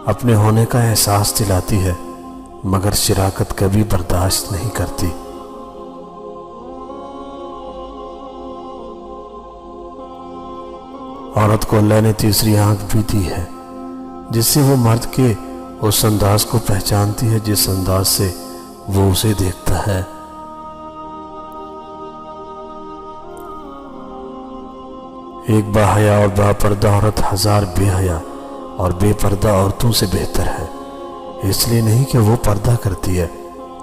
اپنے ہونے کا احساس دلاتی ہے مگر شراکت کبھی برداشت نہیں کرتی۔ عورت کو اللہ نے تیسری آنکھ بھی دی ہے جس سے وہ مرد کے اس انداز کو پہچانتی ہے جس انداز سے وہ اسے دیکھتا ہے۔ ایک باحیا اور با پردہ عورت ہزار بے حیا اور بے پردہ عورتوں سے بہتر ہے، اس لیے نہیں کہ وہ پردہ کرتی ہے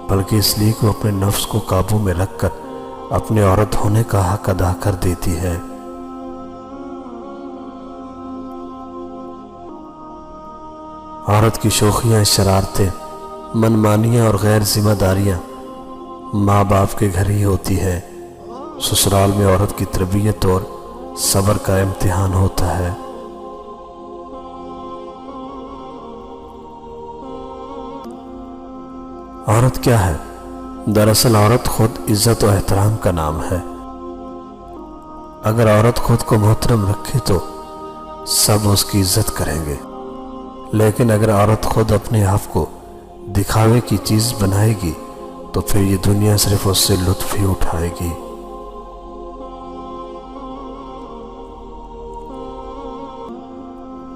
بلکہ اس لیے کہ وہ اپنے نفس کو قابو میں رکھ کر اپنے عورت ہونے کا حق ادا کر دیتی ہے۔ عورت کی شوخیاں، شرارتیں، منمانیاں اور غیر ذمہ داریاں ماں باپ کے گھر ہی ہوتی ہے۔ سسرال میں عورت کی تربیت اور صبر کا امتحان ہوتا ہے۔ عورت کیا ہے؟ دراصل عورت خود عزت و احترام کا نام ہے۔ اگر عورت خود کو محترم رکھے تو سب اس کی عزت کریں گے، لیکن اگر عورت خود اپنے آپ کو دکھاوے کی چیز بنائے گی تو پھر یہ دنیا صرف اس سے لطف ہی اٹھائے گی۔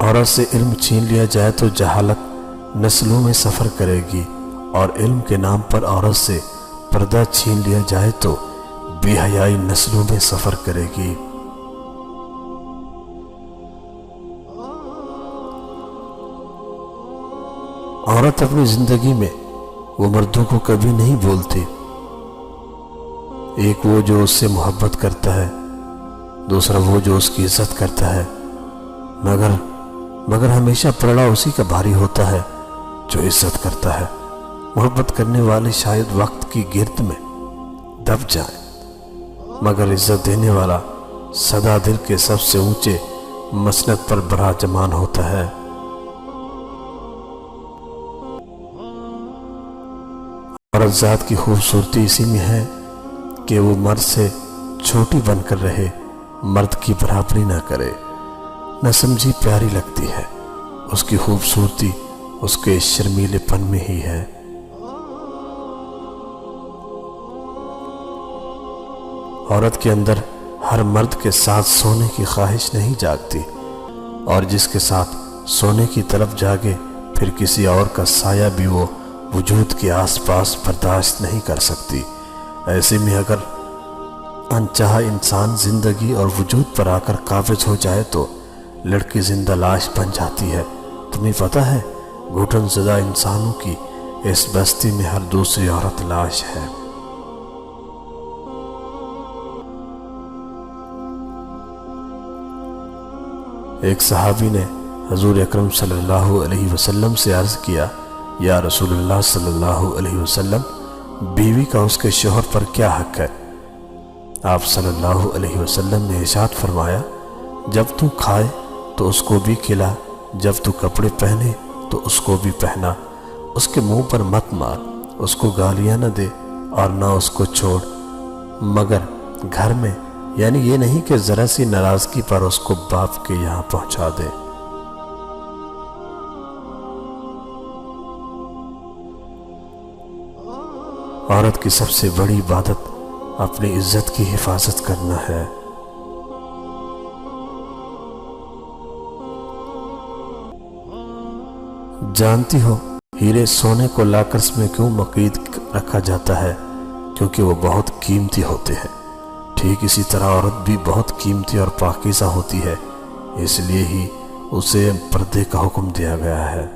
عورت سے علم چھین لیا جائے تو جہالت نسلوں میں سفر کرے گی، اور علم کے نام پر عورت سے پردہ چھین لیا جائے تو بے حیائی نسلوں میں سفر کرے گی۔ عورت اپنی زندگی میں وہ مردوں کو کبھی نہیں بولتی، ایک وہ جو اس سے محبت کرتا ہے، دوسرا وہ جو اس کی عزت کرتا ہے، مگر ہمیشہ پلڑا اسی کا بھاری ہوتا ہے جو عزت کرتا ہے۔ محبت کرنے والے شاید وقت کی گرد میں دب جائیں، مگر عزت دینے والا سدا دل کے سب سے اونچے مسند پر براجمان ہوتا ہے۔ عورت ذات کی خوبصورتی اسی میں ہے کہ وہ مرد سے چھوٹی بن کر رہے، مرد کی برابری نہ کرے، نہ سمجھی پیاری لگتی ہے۔ اس کی خوبصورتی اس کے شرمیلے پن میں ہی ہے۔ عورت کے اندر ہر مرد کے ساتھ سونے کی خواہش نہیں جاگتی، اور جس کے ساتھ سونے کی طرف جاگے پھر کسی اور کا سایہ بھی وہ وجود کے آس پاس برداشت نہیں کر سکتی۔ ایسے میں اگر انچاہا انسان زندگی اور وجود پر آ کر قابض ہو جائے تو لڑکی زندہ لاش بن جاتی ہے۔ تمہیں پتہ ہے گھٹن زدہ انسانوں کی اس بستی میں ہر دوسری عورت لاش ہے۔ ایک صحابی نے حضور اکرم صلی اللہ علیہ وسلم سے عرض کیا، یا رسول اللہ صلی اللہ علیہ وسلم، بیوی کا اس کے شوہر پر کیا حق ہے؟ آپ صلی اللہ علیہ وسلم نے ارشاد فرمایا، جب تو کھائے تو اس کو بھی کھلا، جب تو کپڑے پہنے تو اس کو بھی پہنا، اس کے منہ پر مت مار، اس کو گالیاں نہ دے اور نہ اس کو چھوڑ، مگر گھر میں، یعنی یہ نہیں کہ ذرا سی ناراضگی پر اس کو باپ کے یہاں پہنچا دے۔ عورت کی سب سے بڑی عبادت اپنی عزت کی حفاظت کرنا ہے۔ جانتی ہو ہیرے سونے کو لاکرس میں کیوں مقید رکھا جاتا ہے؟ کیونکہ وہ بہت قیمتی ہوتے ہیں۔ ٹھیک اسی طرح عورت بھی بہت قیمتی اور پاکیزہ ہوتی ہے، اس لیے ہی اسے پردے کا حکم دیا گیا ہے۔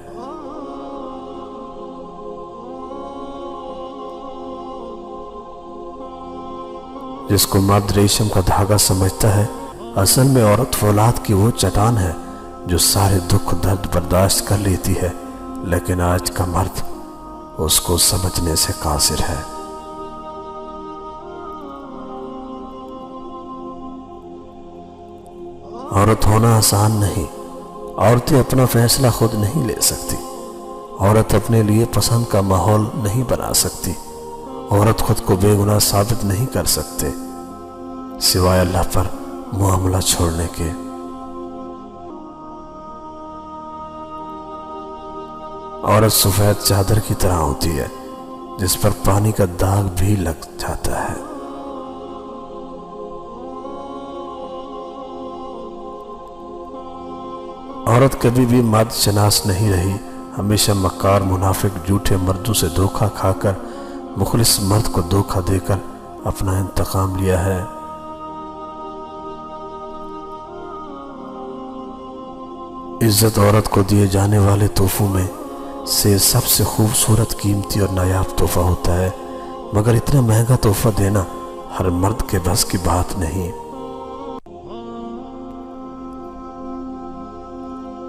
جس کو مرد ریشم کا دھاگا سمجھتا ہے، اصل میں عورت فولاد کی وہ چٹان ہے جو سارے دکھ درد برداشت کر لیتی ہے، لیکن آج کا مرد اس کو سمجھنے سے قاصر ہے۔ عورت ہونا آسان نہیں، عورتیں اپنا فیصلہ خود نہیں لے سکتی، عورت اپنے لیے پسند کا ماحول نہیں بنا سکتی، عورت خود کو بے گناہ ثابت نہیں کر سکتے سوائے اللہ پر معاملہ چھوڑنے کے۔ عورت سفید چادر کی طرح ہوتی ہے جس پر پانی کا داغ بھی لگ جاتا ہے۔ عورت کبھی بھی مرد شناس نہیں رہی، ہمیشہ مکار، منافق، جھوٹے مردوں سے دھوکہ کھا کر، مخلص مرد کو دھوکہ دے کر اپنا انتقام لیا ہے۔ عزت عورت کو دیے جانے والے تحفوں میں سے سب سے خوبصورت، قیمتی اور نایاب تحفہ ہوتا ہے، مگر اتنا مہنگا تحفہ دینا ہر مرد کے بس کی بات نہیں۔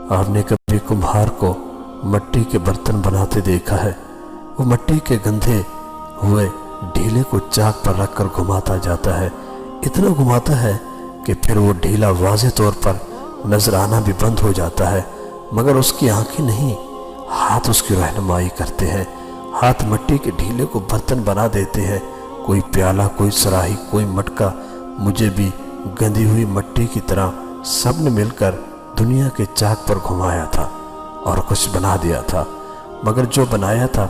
آپ نے کبھی کمہار کو مٹی کے برتن بناتے دیکھا ہے؟ وہ مٹی کے گندھے ہوئے ڈھیلے کو چاک پر رکھ کر گھماتا جاتا ہے، اتنا گھماتا ہے کہ پھر وہ ڈھیلا واضح طور پر نظر آنا بھی بند ہو جاتا ہے، مگر اس کی آنکھیں نہیں، ہاتھ اس کی رہنمائی کرتے ہیں۔ ہاتھ مٹی کے ڈھیلے کو برتن بنا دیتے ہیں، کوئی پیالہ، کوئی سراہی، کوئی مٹکا۔ مجھے بھی گندی ہوئی مٹی کی طرح سب نے مل کر دنیا کے چاک پر گھمایا تھا اور کچھ بنا دیا تھا، مگر جو بنایا تھا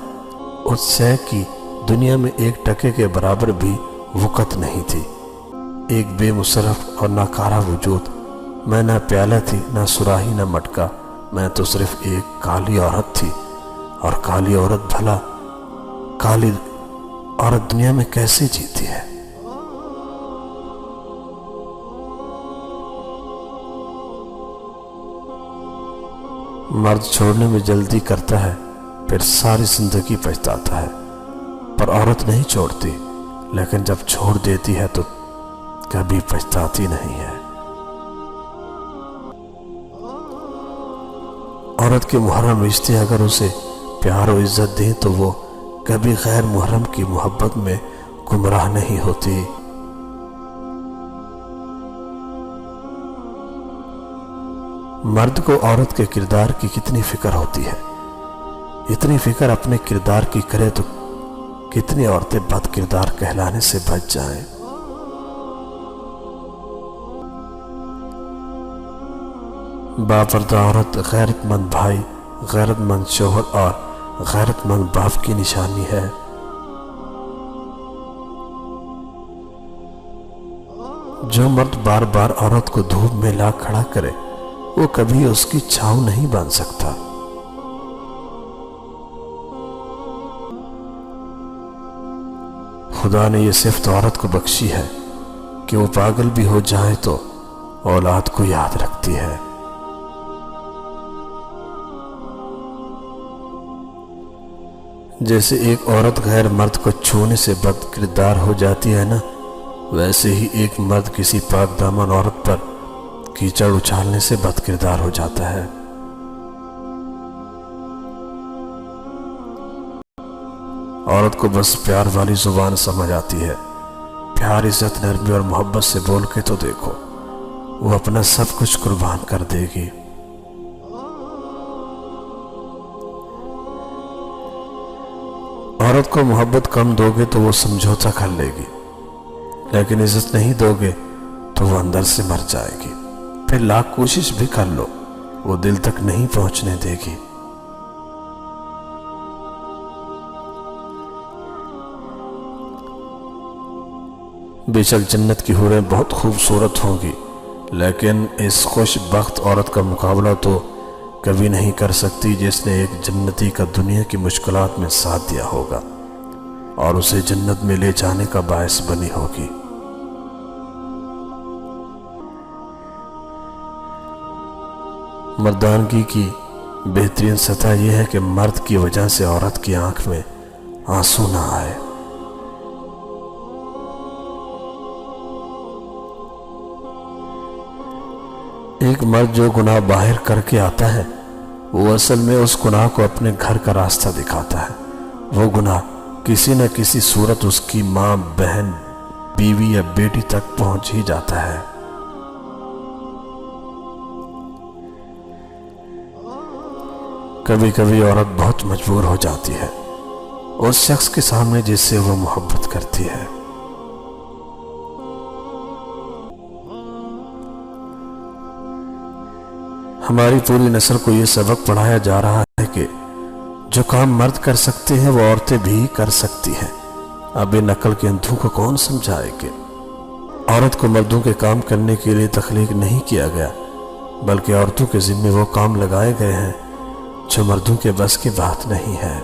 اس شے کی دنیا میں ایک ٹکے کے برابر بھی وقت نہیں تھی۔ ایک بے مصرف اور ناکارہ وجود۔ میں نہ پیالہ تھی، نہ سراہی، نہ مٹکا، میں تو صرف ایک کالی عورت تھی۔ اور کالی عورت، بھلا کالی عورت دنیا میں کیسے جیتی ہے؟ مرد چھوڑنے میں جلدی کرتا ہے، پھر ساری زندگی پچھتاتا ہے، پر عورت نہیں چھوڑتی، لیکن جب چھوڑ دیتی ہے تو کبھی پچھتاتی نہیں ہے۔ عورت کے محرم رشتے اگر اسے پیار و عزت دیں تو وہ کبھی غیر محرم کی محبت میں گمراہ نہیں ہوتی۔ مرد کو عورت کے کردار کی کتنی فکر ہوتی ہے، اتنی فکر اپنے کردار کی کرے تو کتنی عورتیں بد کردار کہلانے سے بچ جائیں۔ باپردہ عورت غیرت مند بھائی، غیرت مند شوہر اور غیرت مند باپ کی نشانی ہے۔ جو مرد بار بار عورت کو دھوپ میں لا کھڑا کرے وہ کبھی اس کی چھاؤں نہیں بن سکتا۔ خدا نے یہ صفت عورت کو بخشی ہے کہ وہ پاگل بھی ہو جائے تو اولاد کو یاد رکھتی ہے۔ جیسے ایک عورت غیر مرد کو چھونے سے بد کردار ہو جاتی ہے نا، ویسے ہی ایک مرد کسی پاک دامن عورت پر کیچڑ اچھالنے سے بد کردار ہو جاتا ہے۔ عورت کو بس پیار والی زبان سمجھ آتی ہے، پیار، عزت، نرمی اور محبت سے بول کے تو دیکھو، وہ اپنا سب کچھ قربان کر دے گی۔ عورت کو محبت کم دو گے تو وہ سمجھوتا کر لے گی، لیکن عزت نہیں دو گے تو وہ اندر سے مر جائے گی، پھر لاکھ کوشش بھی کر لو وہ دل تک نہیں پہنچنے دے گی۔ بے شک جنت کی حوریں بہت خوبصورت ہوں گی، لیکن اس خوش بخت عورت کا مقابلہ تو کبھی نہیں کر سکتی جس نے ایک جنتی کا دنیا کی مشکلات میں ساتھ دیا ہوگا اور اسے جنت میں لے جانے کا باعث بنی ہوگی۔ مردانگی کی بہترین سطح یہ ہے کہ مرد کی وجہ سے عورت کی آنکھ میں آنسو نہ آئے۔ ایک مرد جو گناہ باہر کر کے آتا ہے وہ اصل میں اس گناہ کو اپنے گھر کا راستہ دکھاتا ہے۔ وہ گناہ کسی نہ کسی صورت اس کی ماں، بہن، بیوی یا بیٹی تک پہنچ ہی جاتا ہے۔ کبھی کبھی عورت بہت مجبور ہو جاتی ہے اس شخص کے سامنے جس سے وہ محبت کرتی ہے۔ ہماری پوری نسل کو یہ سبق پڑھایا جا رہا ہے کہ جو کام مرد کر سکتے ہیں وہ عورتیں بھی کر سکتی ہیں۔ اب ان عقل کے اندھوں کو کون سمجھائے کہ عورت کو مردوں کے کام کرنے کے لیے تخلیق نہیں کیا گیا، بلکہ عورتوں کے ذمے وہ کام لگائے گئے ہیں جو مردوں کے بس کی بات نہیں ہے۔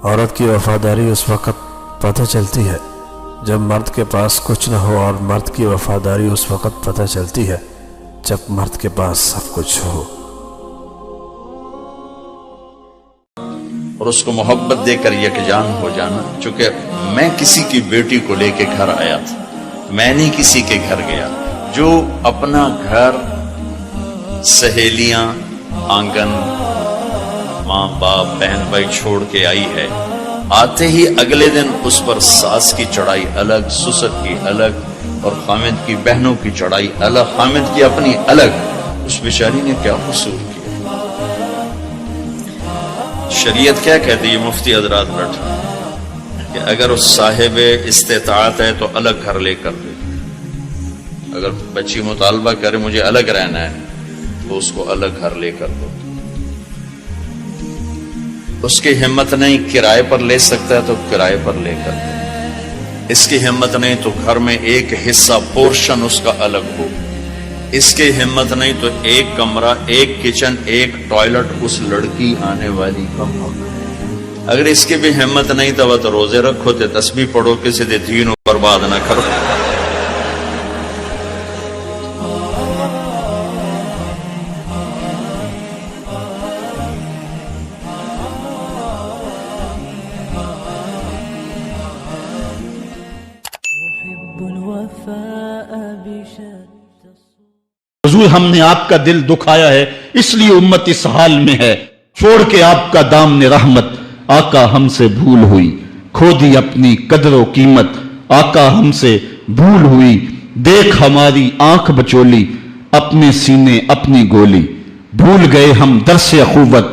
عورت کی وفاداری اس وقت پتہ چلتی ہے جب مرد کے پاس کچھ نہ ہو، اور مرد کی وفاداری اس وقت پتہ چلتی ہے جب مرد کے پاس سب کچھ ہو۔ اور اس کو محبت دے کر یکجان ہو جانا۔ چونکہ میں کسی کی بیٹی کو لے کے گھر آیا تھا، میں نہیں کسی کے گھر گیا۔ جو اپنا گھر، سہیلیاں، آنگن، ماں باپ، بہن بھائی چھوڑ کے آئی ہے، آتے ہی اگلے دن اس پر ساس کی چڑھائی الگ، سسر کی الگ، اور خامد کی بہنوں کی چڑھائی الگ، خامد کی اپنی الگ۔ اس بیچاری نے کیا قصور کیا؟ شریعت کیا کہتی ہے؟ مفتی حضرات بیٹھے کہ اگر اس صاحب استطاعت ہے تو الگ گھر لے کر دے۔ اگر بچی مطالبہ کرے مجھے الگ رہنا ہے تو اس کو الگ گھر لے کر دو۔ اس کی ہمت نہیں کرائے پر لے سکتا ہے تو کرائے پر لے کر دے۔ اس کی ہمت نہیں تو گھر میں ایک حصہ پورشن اس کا الگ ہو۔ اس کی ہمت نہیں تو ایک کمرہ، ایک کچن، ایک ٹوائلٹ اس لڑکی آنے والی کا حق ہے۔ اگر اس کی بھی ہمت نہیں تو روزے رکھو، تے تسبیح پڑھو، کسی دے دین برباد نہ کرو۔ حضور ہم نے آپ کا دل دکھایا ہے، اس لیے امت اس حال میں ہے، چھوڑ کے آپ کا دامن رحمت، آقا ہم سے بھول ہوئی، کھو دی اپنی قدر و قیمت، آقا ہم سے بھول ہوئی، دیکھ ہماری آنکھ بچولی، اپنے سینے اپنی گولی، بھول گئے ہم درس اخوت،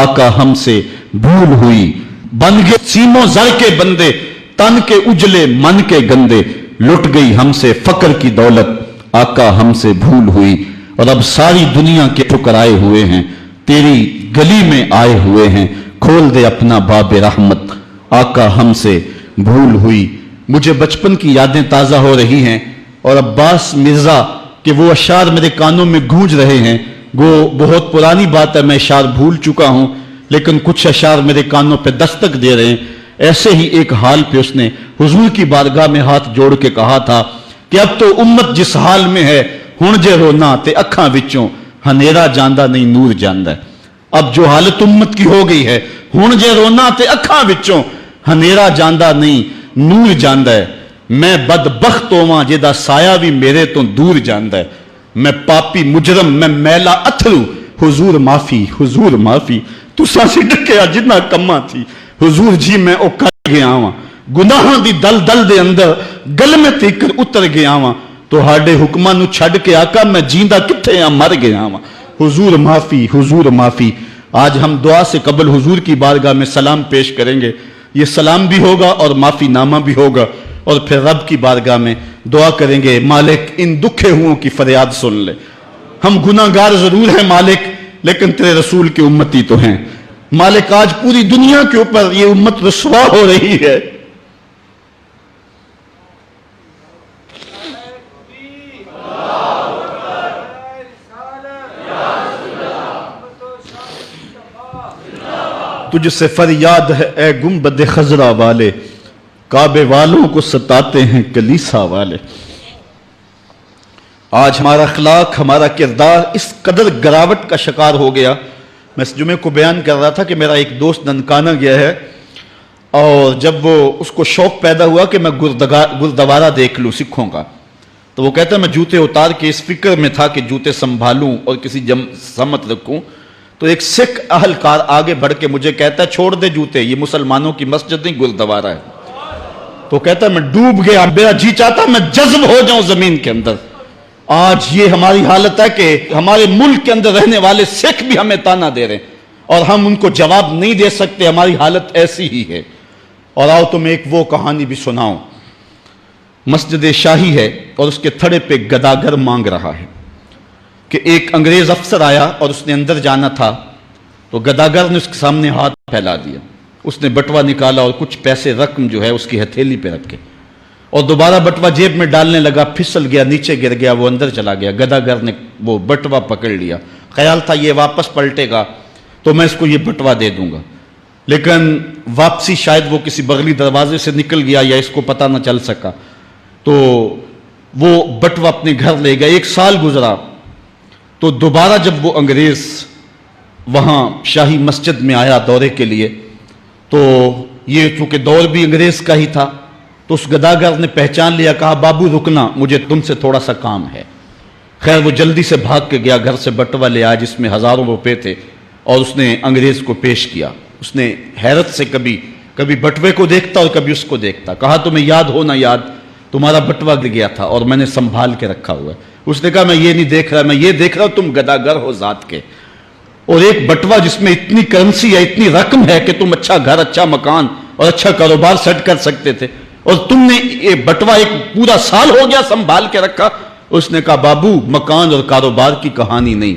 آقا ہم سے بھول ہوئی، بن گئے سیموں زر کے بندے، تن کے اجلے من کے گندے، لٹ گئی ہم سے فقر کی دولت، آقا ہم سے بھول ہوئی، اور اب ساری دنیا کے ٹھکرائے ہوئے ہیں، تیری گلی میں آئے ہوئے ہیں، کھول دے اپنا باب رحمت، آقا ہم سے بھول ہوئی۔ مجھے بچپن کی یادیں تازہ ہو رہی ہیں، اور عباس مرزا کہ وہ اشعار میرے کانوں میں گونج رہے ہیں۔ وہ بہت پرانی بات ہے، میں اشعار بھول چکا ہوں، لیکن کچھ اشعار میرے کانوں پہ دستک دے رہے ہیں۔ ایسے ہی ایک حال پہ اس نے حضور کی بارگاہ میں ہاتھ جوڑ کے کہا تھا کہ اب تو امت جس حال میں ہے، ہن جے رونا تے اکھاں وچوں ہنیرا جاندہ نہیں نور جاندہ ہے۔ اب جو حالت امت کی ہو گئی ہے، ہن جے رونا تے اکھاں وچوں ہنیرا جاندہ نہیں نور جاندہ ہے۔ میں بدبخت ہوواں جیدہ سایہ بھی میرے تو دور جاندہ ہے۔ میں پاپی مجرم، میں میلا اتھرو، حضور معافی، حضور معافی، تو سانسی ڈکیا جتنا کماں تھی، حضور جی میں او کر گیا ہاں، گناہاں دی دل دل دے اندر گل میں تیکر اتر گیا ہاں، تو ہاڈے حکماں نو چھڑ کے آقا میں جیندہ کتھے ہاں مر گیا ہاں، حضور معافی، حضور معافی۔ آج ہم دعا سے قبل حضور کی بارگاہ میں سلام پیش کریں گے، یہ سلام بھی ہوگا اور معافی نامہ بھی ہوگا، اور پھر رب کی بارگاہ میں دعا کریں گے، مالک ان دکھے ہوں کی فریاد سن لے۔ ہم گناہگار ضرور ہیں مالک، لیکن تیرے رسول کی امتی تو ہیں مالک۔ آج پوری دنیا کے اوپر یہ امت رسوا ہو رہی ہے، تجھ سے فریاد ہے اے گنبد خضرا والے، کعبے والوں کو ستاتے ہیں کلیسا والے۔ آج ہمارا اخلاق، ہمارا کردار اس قدر گراوٹ کا شکار ہو گیا۔ میں اس جمعے کو بیان کر رہا تھا کہ میرا ایک دوست ننکانہ گیا ہے، اور جب وہ اس کو شوق پیدا ہوا کہ میں گردوارہ دیکھ لوں سکھوں کا، تو وہ کہتا ہے میں جوتے اتار کے اس فکر میں تھا کہ جوتے سنبھالوں اور کسی سمت رکھوں، تو ایک سکھ اہلکار آگے بڑھ کے مجھے کہتا ہے چھوڑ دے جوتے، یہ مسلمانوں کی مسجد نہیں گردوارہ ہے۔ تو کہتا ہے میں ڈوب گیا، میرا جی چاہتا میں جذب ہو جاؤں زمین کے اندر۔ آج یہ ہماری حالت ہے کہ ہمارے ملک کے اندر رہنے والے سکھ بھی ہمیں تانا دے رہے ہیں، اور ہم ان کو جواب نہیں دے سکتے، ہماری حالت ایسی ہی ہے۔ اور آؤ تمہیں ایک وہ کہانی بھی سناؤں۔ مسجد شاہی ہے اور اس کے تھڑے پہ گداگر مانگ رہا ہے کہ ایک انگریز افسر آیا اور اس نے اندر جانا تھا تو گداگر نے اس کے سامنے ہاتھ پھیلا دیا. اس نے بٹوا نکالا اور کچھ پیسے رقم جو ہے اس کی ہتھیلی پہ رکھے اور دوبارہ بٹوا جیب میں ڈالنے لگا, پھسل گیا, نیچے گر گیا, وہ اندر چلا گیا. گداگر نے وہ بٹوا پکڑ لیا, خیال تھا یہ واپس پلٹے گا تو میں اس کو یہ بٹوا دے دوں گا, لیکن واپسی شاید وہ کسی بغلی دروازے سے نکل گیا یا اس کو پتہ نہ چل سکا, تو وہ بٹوا اپنے گھر لے گیا. 1 سال گزرا تو دوبارہ جب وہ انگریز وہاں شاہی مسجد میں آیا دورے کے لیے, تو یہ چونکہ دور بھی انگریز کا ہی تھا تو اس گداگر نے پہچان لیا, کہا بابو رکنا, مجھے تم سے تھوڑا سا کام ہے. خیر وہ جلدی سے بھاگ کے گیا, گھر سے بٹوا لے آیا جس میں ہزاروں روپے تھے اور اس نے انگریز کو پیش کیا. اس نے حیرت سے کبھی بٹوے کو دیکھتا اور کبھی اس کو دیکھتا. کہا تمہیں یاد ہو نہ یاد, تمہارا بٹوا گر گیا تھا اور میں نے سنبھال کے رکھا ہوا ہے. اس نے کہا میں یہ نہیں دیکھ رہا, میں یہ دیکھ رہا ہوں تم گداگر ہو ذات کے, اور ایک بٹوا جس میں اتنی کرنسی ہے, اتنی رقم ہے کہ تم اچھا گھر, اچھا مکان اور اچھا کاروبار سیٹ کر سکتے تھے, اور تم نے یہ بٹوا ایک پورا سال ہو گیا سنبھال کے رکھا. اس نے کہا بابو مکان اور کاروبار کی کہانی نہیں,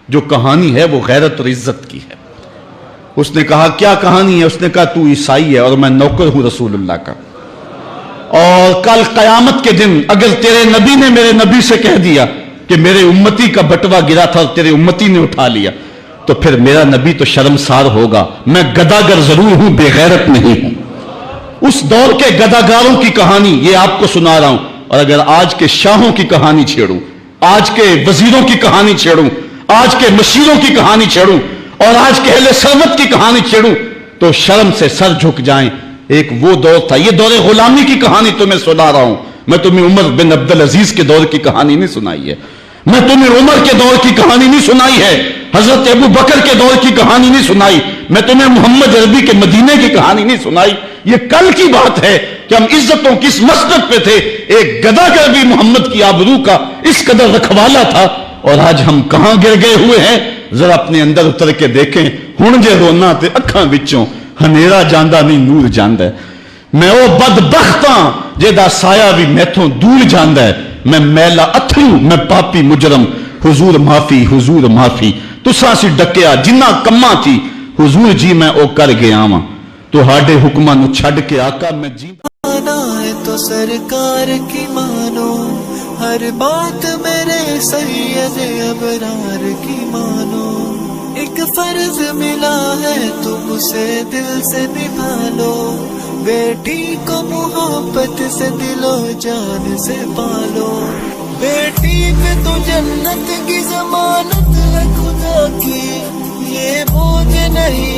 جو کہانی ہے وہ غیرت اور عزت کی ہے. اس نے کہا کیا کہانی ہے؟ اس نے کہا تو عیسائی ہے اور میں نوکر ہوں رسول اللہ کا, اور کل قیامت کے دن اگر تیرے نبی نے میرے نبی سے کہہ دیا کہ میرے امتی کا بٹوا گرا تھا اور تیرے امتی نے اٹھا لیا تو پھر میرا نبی تو شرمسار ہوگا. میں گداگر ضرور ہوں, بے غیرت نہیں ہوں. اس دور کے گداگاروں کی کہانی یہ آپ کو سنا رہا ہوں, اور اگر آج کے شاہوں کی کہانی چھیڑوں, آج کے وزیروں کی کہانی چھیڑوں, آج کے مشیروں کی کہانی چھیڑوں اور آج کے اہل ثروت کی کہانی چھیڑوں تو شرم سے سر جھک جائیں. ایک وہ دور تھا, یہ دور غلامی کی کہانی تمہیں سنا رہا ہوں. میں تمہیں عمر بن عبدالعزیز کے دور کی کہانی نہیں سنائی ہے, میں تمہیں عمر کے دور کی کہانی نہیں سنائی ہے, حضرت ابو بکر کے دور کی کہانی نہیں سنائی, میں تمہیں محمد عربی کے مدینے کی کہانی نہیں سنائی. یہ کل کی بات ہے کہ ہم عزتوں کس مسجد پہ تھے, ایک گداگر بھی محمد کی آبرو کا اس قدر رکھوالا تھا, اور آج ہم کہاں گر گئے ہوئے ہیں. ذرا اپنے اندر اتر کے دیکھیں, ہن جے رونا تے اکھاں وچوں ہنیرا جاندہ نہیں نور جاندہ ہے. میں او بدبختاں جیدہ سایہ بھی میتھوں دور جاندہ ہے. میں میلا اتھرو, میں پاپی مجرم, حضور معافی حضور معافی. تساں سی ڈکیا جنہ کماں تھی, حضور جی میں او کر گیا ہاں, تو ہاڈے حکماں نو چھڈ کے آقا میں جی. آنا ہے تو سرکار کی مانو, ہر بات میرے سید ابرار کی مانو. ایک فرض ملا ہے تم اسے دل سے نبھا لو, بیٹی کو محبت سے دل و جان سے پالو. بیٹی پہ تو جنت کی ضمانت ہے خدا کی, یہ بوجھ نہیں